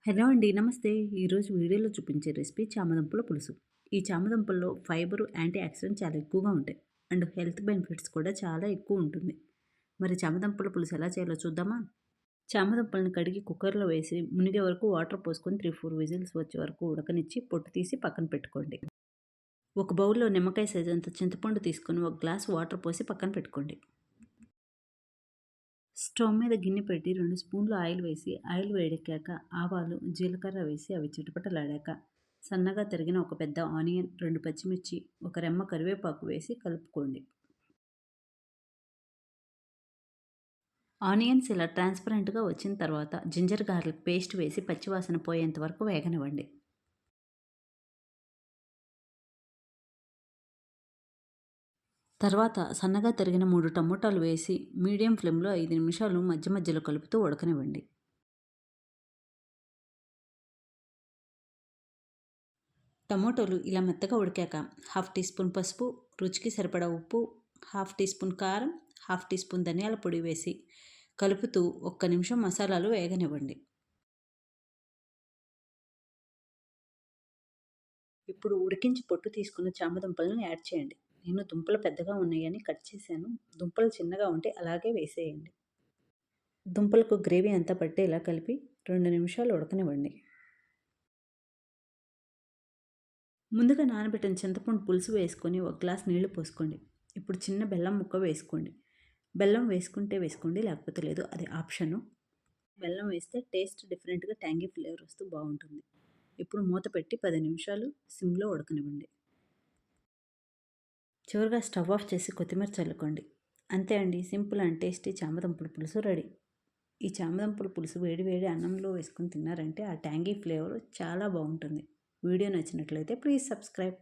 Hello అండి. నమస్తే. ఈరోజు వీడియోలో చూపించే రెసిపీ చామదుంపల పులుసు. ఈ చామదుంపల్లో ఫైబరు, యాంటీ ఆక్సిడెంట్ చాలా ఎక్కువగా ఉంటాయి. అండ్ హెల్త్ బెనిఫిట్స్ కూడా చాలా ఎక్కువ ఉంటుంది. మరి చామదుంపల పులుసు ఎలా చేయాలో చూద్దామా? చామదుంపలను కడిగి కుక్కర్‌లో వేసి మునిగే వరకు వాటర్ పోసుకొని 3, 4 విజిల్స్ వచ్చే వరకు ఉడకనిచ్చి పొట్టు తీసి పక్కన పెట్టుకోండి. ఒక బౌల్‌లో నిమ్మకాయ సైజంత చింతపండు తీసుకొని ఒక గ్లాస్ వాటర్ పోసి పక్కన పెట్టుకోండి. స్టవ్ మీద గిన్నె పెట్టి 2 స్పూన్లు ఆయిల్ వేసి ఆయిల్ వేడెక్కాక ఆవాలు, జీలకర్ర వేసి అవి చిటపటలాడాక సన్నగా తరిగిన ఒక పెద్ద ఆనియన్, 2 పచ్చిమిర్చి, ఒక రెమ్మ కరివేపాకు వేసి కలుపుకోండి. ఆనియన్స్ ఇలా ట్రాన్స్పరెంట్‌గా వచ్చిన తర్వాత జింజర్ గార్లిక్ పేస్ట్ వేసి పచ్చివాసన పోయేంత వరకు వేగనివ్వండి. తర్వాత సన్నగా తరిగిన 3 టమోటాలు వేసి మీడియం ఫ్లేమ్‌లో 5 నిమిషాలు మధ్య మధ్యలో కలుపుతూ ఉడకనివ్వండి. టమోటోలు ఇలా మెత్తగా ఉడికాక హాఫ్ టీ స్పూన్ పసుపు, రుచికి సరిపడా ఉప్పు, హాఫ్ టీ స్పూన్ కారం, హాఫ్ టీ స్పూన్ ధనియాల పొడి వేసి కలుపుతూ ఒక్క నిమిషం మసాలాలు వేగనివ్వండి. ఇప్పుడు ఉడికించి పొట్టు తీసుకున్న చామదుంపలను యాడ్ చేయండి. నేను దుంపలు పెద్దగా ఉన్నాయని కట్ చేశాను. దుంపలు చిన్నగా ఉంటే అలాగే వేసేయండి. దుంపలకు గ్రేవీ అంతా పట్టేలా కలిపి 2 నిమిషాలు ఉడకనివ్వండి. ముందుగా నానబెట్టిన చింతపండు పులుసు వేసుకొని ఒక గ్లాస్ నీళ్లు పోసుకోండి. ఇప్పుడు చిన్న బెల్లం ముక్క వేసుకోండి. బెల్లం వేసుకుంటే వేసుకోండి, లేకపోతే లేదు, అది ఆప్షను. బెల్లం వేస్తే టేస్ట్ డిఫరెంట్‌గా ట్యాంగీ ఫ్లేవర్ వస్తూ బావుంటుంది. ఇప్పుడు మూత పెట్టి 10 నిమిషాలు సిమ్‌లో ఉడకనివ్వండి. చివరగా స్టవ్ ఆఫ్ చేసి కొత్తిమీర చల్లుకోండి. అంతే అండి, సింపుల్ అండ్ టేస్టీ చామదుంపల పులుసు రెడీ. ఈ చామదుంపల పులుసు వేడి వేడి అన్నంలో వేసుకొని తిన్నారంటే ఆ ట్యాంగీ ఫ్లేవర్ చాలా బావుంటుంది. వీడియో నచ్చినట్లయితే ప్లీజ్ సబ్స్క్రైబ్.